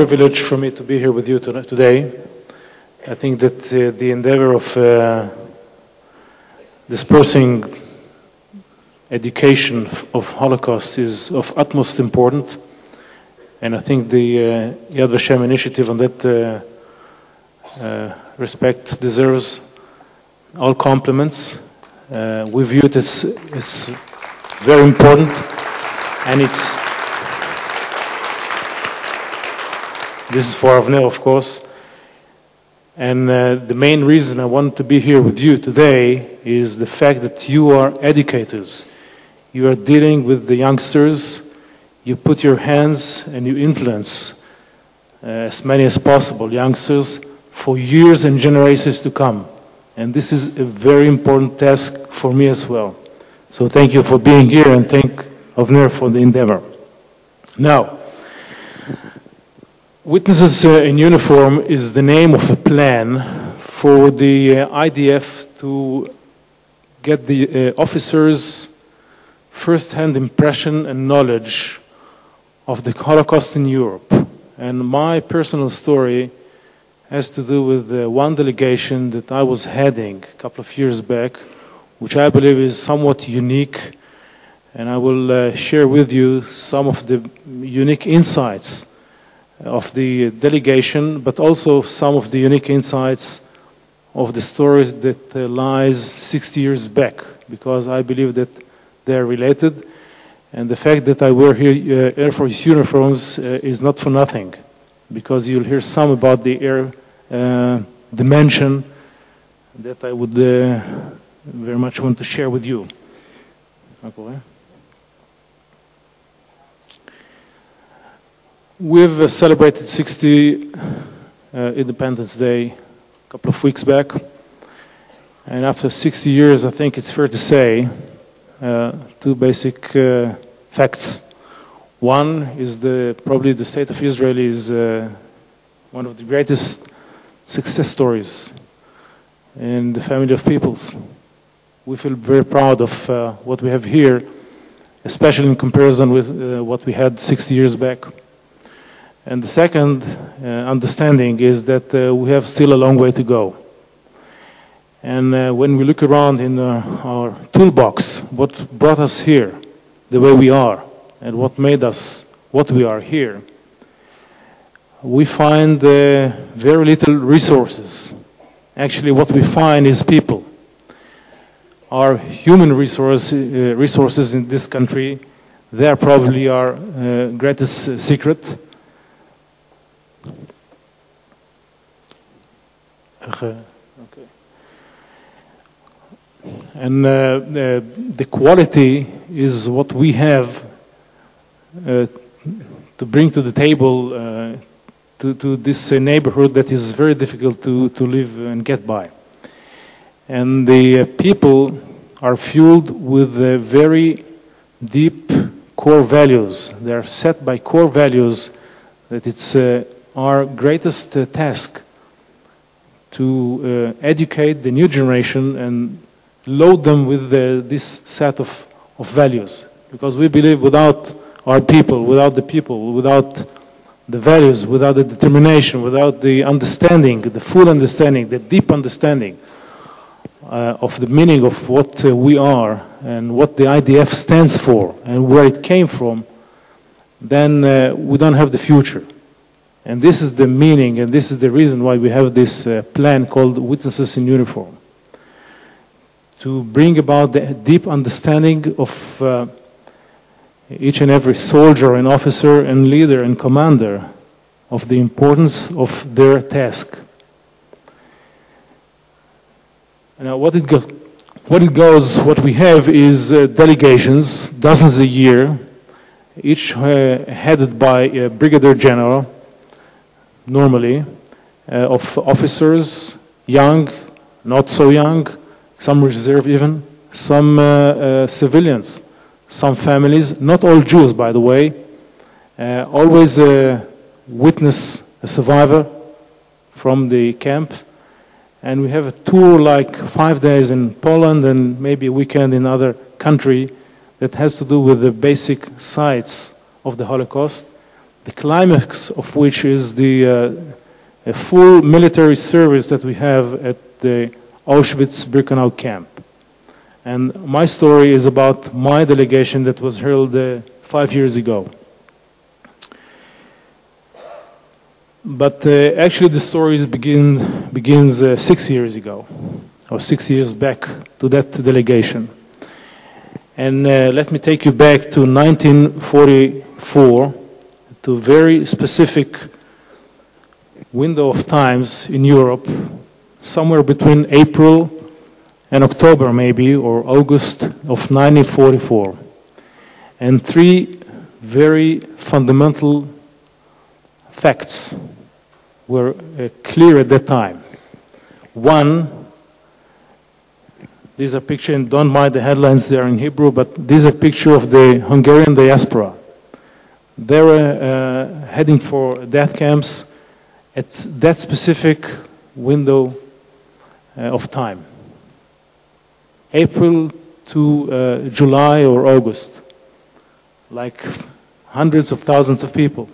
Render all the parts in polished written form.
privilege for me to be here with you today. I think that the endeavor of dispersing education of Holocaust is of utmost importance, and I think the Yad Vashem initiative on that respect deserves all compliments. We view it as very important, and this is for Avner, of course. And the main reason I want to be here with you today is the fact that you are educators. You are dealing with the youngsters. You put your hands and you influence as many as possible youngsters for years and generations to come. And this is a very important task for me as well. So thank you for being here, and thank Avner for the endeavor. Now, Witnesses in Uniform is the name of a plan for the IDF to get the officers' first-hand impression and knowledge of the Holocaust in Europe. And my personal story has to do with one delegation that I was heading a couple of years back, which I believe is somewhat unique, and I will share with you some of the unique insights of the delegation, but also some of the unique insights of the stories that lies 60 years back, because I believe that they're related. And the fact that I wear here Air Force uniforms is not for nothing, because you'll hear some about the air dimension that I would very much want to share with you. We've celebrated 60 Independence Day a couple of weeks back, and after 60 years, I think it's fair to say two basic facts. One is probably the state of Israel is one of the greatest success stories in the family of peoples. We feel very proud of what we have here, especially in comparison with what we had 60 years back. And the second understanding is that we have still a long way to go. And when we look around in our toolbox, what brought us here, the way we are, and what made us what we are here, we find very little resources. Actually, what we find is people. Our human resources in this country, they are probably our greatest secret. Okay. And the quality is what we have to bring to the table to this neighborhood that is very difficult to live and get by. And the people are fueled with very deep core values. They are set by core values that it's our greatest task to educate the new generation and load them with this set of values. Because we believe without our people, without the values, without the determination, without the understanding, the full understanding, the deep understanding of the meaning of what we are and what the IDF stands for and where it came from, then we don't have the future. And this is the meaning, and this is the reason why we have this plan called Witnesses in Uniform, to bring about the deep understanding of each and every soldier and officer and leader and commander of the importance of their task. Now, what we have is delegations, dozens a year, each headed by a brigadier general, normally, of officers, young, not so young, some reserve even, some civilians, some families, not all Jews, by the way, always a witness, a survivor from the camp. And we have a tour like 5 days in Poland and maybe a weekend in another country that has to do with the basic sites of the Holocaust. the climax of which is the a full military service that we have at the Auschwitz-Birkenau camp. And my story is about my delegation that was held 5 years ago. But actually the story begins 6 years ago, or 6 years back to that delegation. And let me take you back to 1944, to a very specific window of times in Europe, somewhere between April and October maybe, or August of 1944. And three very fundamental facts were clear at that time. One, these are pictures, and don't mind the headlines, they are in Hebrew, but these are pictures of the Hungarian diaspora. They were heading for death camps at that specific window of time. April to July or August, like hundreds of thousands of people.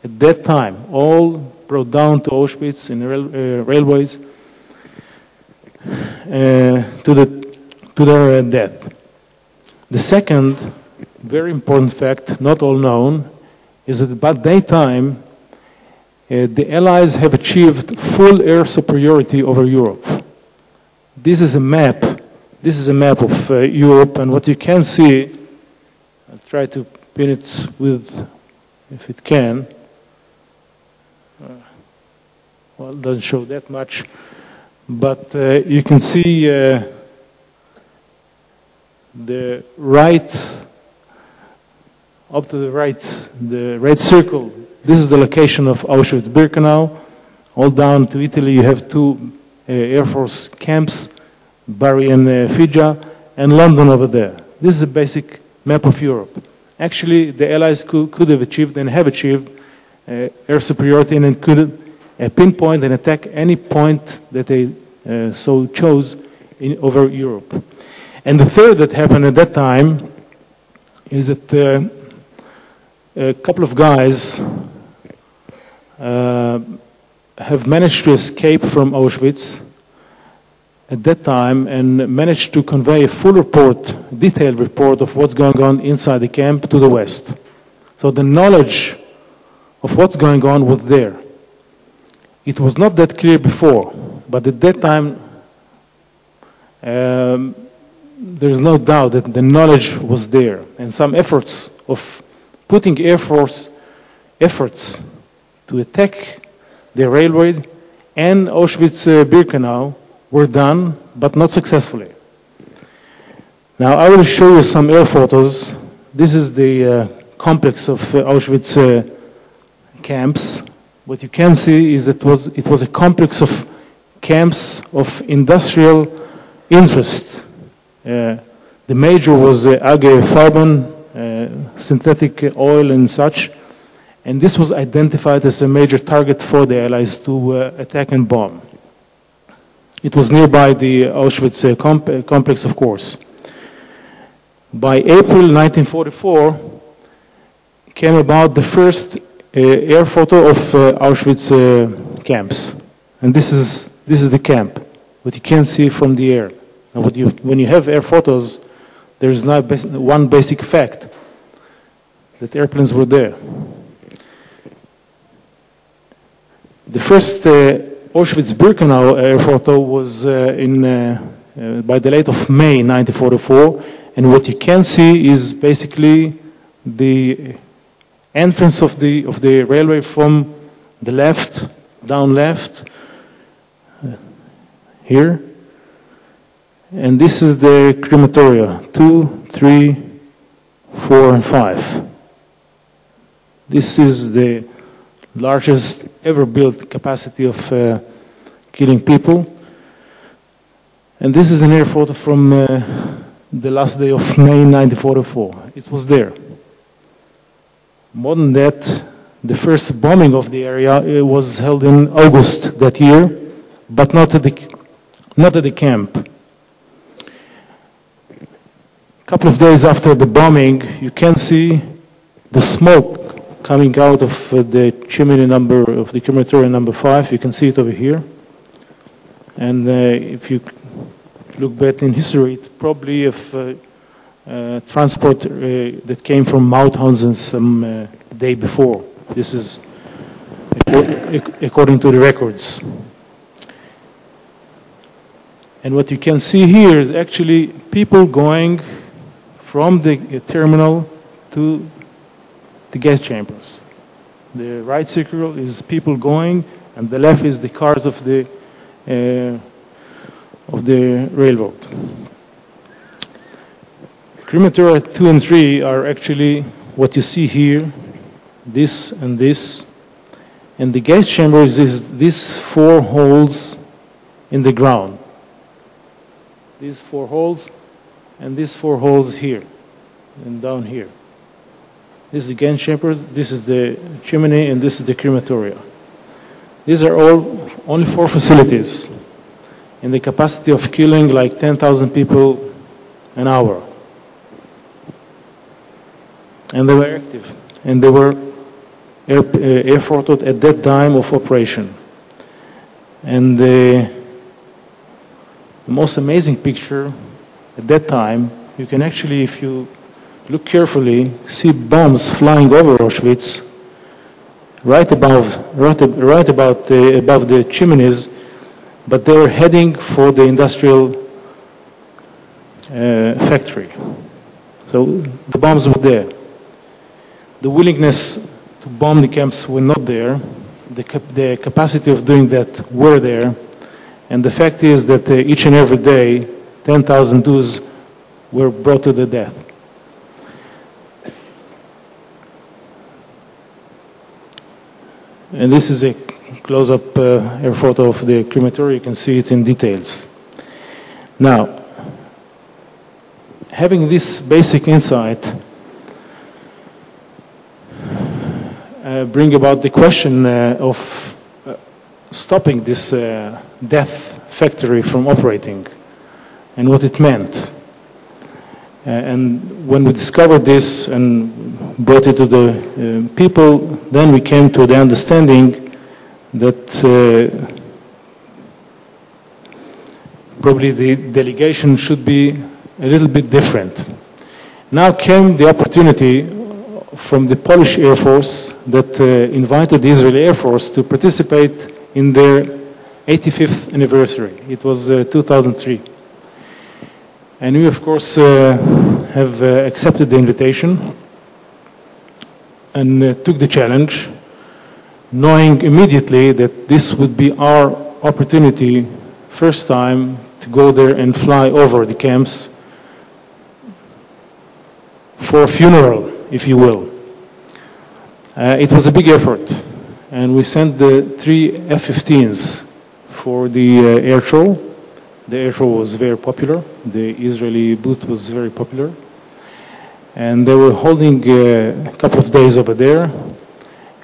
At that time, all brought down to Auschwitz in railways to their death. The second very important fact, not all known, is that by that time, the Allies have achieved full air superiority over Europe. This is a map. This is a map of Europe, and what you can see, I'll try to pin it with, if it can. Well, it doesn't show that much, but you can see the right, up to the red circle. This is the location of Auschwitz-Birkenau. All down to Italy, you have two Air Force camps, Bari and Fija, and London over there. This is a basic map of Europe. Actually, the Allies could have achieved and have achieved air superiority and could pinpoint and attack any point that they so chose over Europe. And the third that happened at that time is that a couple of guys have managed to escape from Auschwitz at that time and managed to convey a full report, detailed report of what's going on inside the camp to the West. So the knowledge of what's going on was there. It was not that clear before, but at that time, there's no doubt that the knowledge was there. And some efforts of putting Air Force efforts to attack the railway and Auschwitz-Birkenau were done, but not successfully. Now I will show you some air photos. This is the complex of Auschwitz camps. What you can see is that it was a complex of camps of industrial interest. The major was Age Farben, synthetic oil and such, and this was identified as a major target for the Allies to attack and bomb. It was nearby the Auschwitz complex, of course. By April 1944 came about the first air photo of Auschwitz camps, and this is the camp. What you can see from the air. And when you have air photos, there is now one basic fact, that airplanes were there. The first Auschwitz-Birkenau air photo was by the late of May 1944, and what you can see is basically the entrance of the railway from the left, down left, here. And this is the crematoria, 2, 3, 4, and 5. This is the largest ever built capacity of killing people. And this is an air photo from the last day of May 1944. It was there. More than that, the first bombing of the area was held in August that year, but not at the camp. A couple of days after the bombing, you can see the smoke coming out of the chimney of the crematorium number 5. You can see it over here. And if you look back in history, it's probably transport that came from Mauthausen some day before. This is according to the records. And what you can see here is actually people going from the terminal to the gas chambers. The right circle is people going, and the left is the cars of the railroad. Crematoria 2 and 3 are actually what you see here, this and this. And the gas chambers is these 4 holes in the ground. These 4 holes and these 4 holes here and down here. This is the gas chambers, this is the chimney, and this is the crematoria. These are all only 4 facilities in the capacity of killing like 10,000 people an hour. And they were active, and they were airforted at that time of operation. And the most amazing picture at that time, you can actually, if you look carefully, see bombs flying over Auschwitz, right above the chimneys, but they were heading for the industrial factory. So the bombs were there. The willingness to bomb the camps were not there. The capacity of doing that were there. And the fact is that each and every day, 10,000 Jews were brought to the death. And this is a close-up air photo of the crematory. You can see it in details. Now, having this basic insight, bring about the question of stopping this death factory from operating and what it meant. And when we discovered this and brought it to the people, then we came to the understanding that probably the delegation should be a little bit different. Now came the opportunity from the Polish Air Force that invited the Israeli Air Force to participate in their 85th anniversary. It was 2003. And we, of course, have accepted the invitation and took the challenge, knowing immediately that this would be our opportunity, first time, to go there and fly over the camps for a funeral, if you will. It was a big effort, and we sent the 3 F-15s for the air show. The air show was very popular. The Israeli booth was very popular. And they were holding a couple of days over there.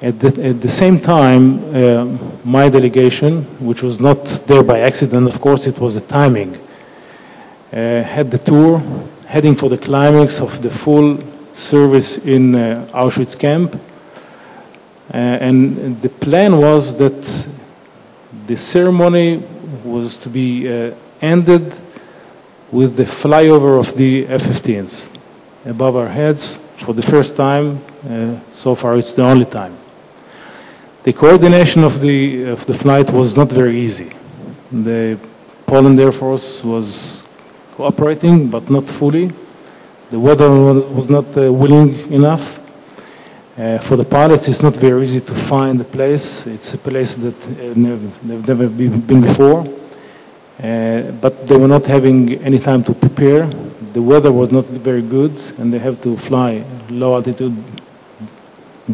At the same time, my delegation, which was not there by accident, of course, it was the timing, had the tour heading for the climax of the full service in Auschwitz camp. And the plan was that the ceremony was to be ended with the flyover of the F-15s above our heads for the first time. So far, it's the only time. The coordination of the flight was not very easy. The Poland Air Force was cooperating, but not fully. The weather was not willing enough. For the pilots, it's not very easy to find a place. It's a place that they've never been before. But they were not having any time to prepare. The weather was not very good, and they have to fly low altitude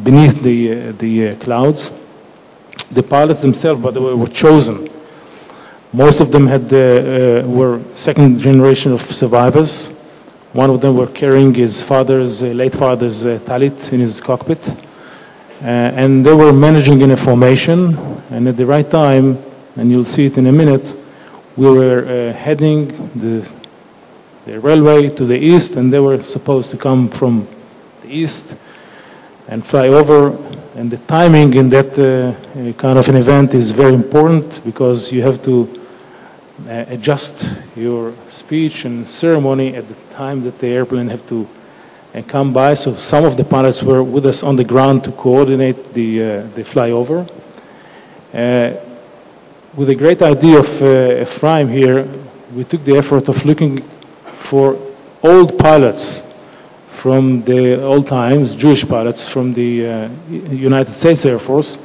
beneath the clouds. The pilots themselves, by the way, were chosen. Most of them were second generation of survivors. One of them were carrying his late father's talit in his cockpit. And they were managing in a formation, and at the right time, and you'll see it in a minute, we were heading the railway to the east, and they were supposed to come from the east and fly over. And the timing in that kind of an event is very important because you have to adjust your speech and ceremony at the time that the airplane have to come by. So some of the pilots were with us on the ground to coordinate the flyover. With a great idea of Ephraim here, we took the effort of looking for old pilots from the old times, Jewish pilots from the United States Air Force,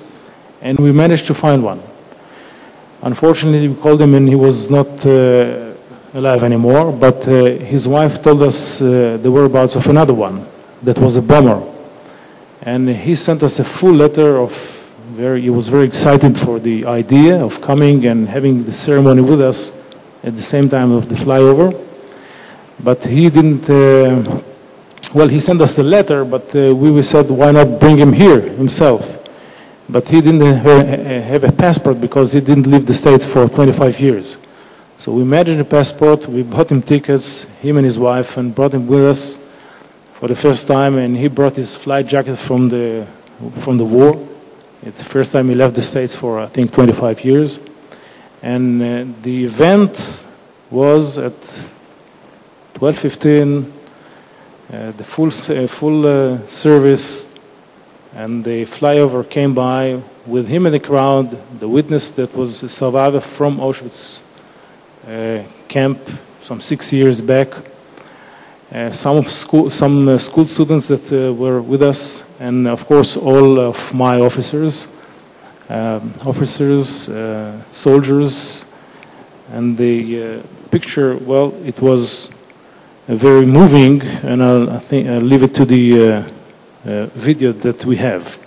and we managed to find one. Unfortunately, we called him and he was not alive anymore, but his wife told us the whereabouts of another one that was a bomber. And he sent us a full letter of he was very excited for the idea of coming and having the ceremony with us at the same time of the flyover. But he didn't, well, he sent us the letter, but we said, why not bring him here himself? But he didn't have a passport because he didn't leave the States for 25 years. So we managed a passport, we bought him tickets, him and his wife, and brought him with us for the first time, and he brought his flight jacket from the war. It's the first time he left the States for, I think, 25 years. And the event was at 12:15, the full service, and the flyover came by with him in the crowd, the witness that was a survivor from Auschwitz camp some 6 years back, some school students that were with us, and of course all of my officers, soldiers, and the picture, well, it was very moving, and I think I'll leave it to the video that we have.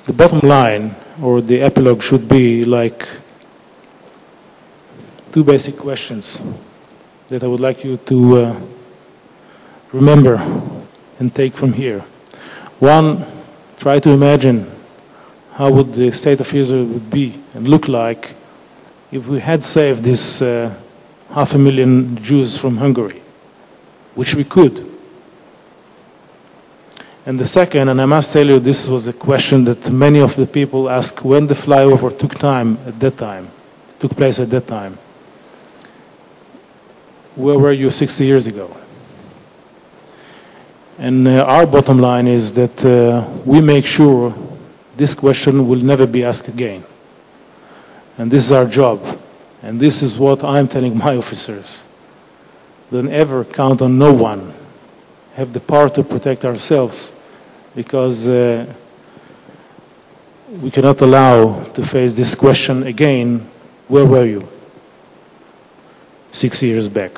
The bottom line, or the epilogue, should be like two basic questions that I would like you to remember and take from here. One, try to imagine how would the state of Israel would be and look like if we had saved this 500,000 Jews from Hungary, which we could. And the second, and I must tell you, this was a question that many of the people ask when the flyover took place at that time. Where were you 60 years ago? And our bottom line is that we make sure this question will never be asked again. And this is our job. And this is what I'm telling my officers. Don't ever count on no one. Have the power to protect ourselves, because we cannot allow to face this question again. Where were you 6 years back?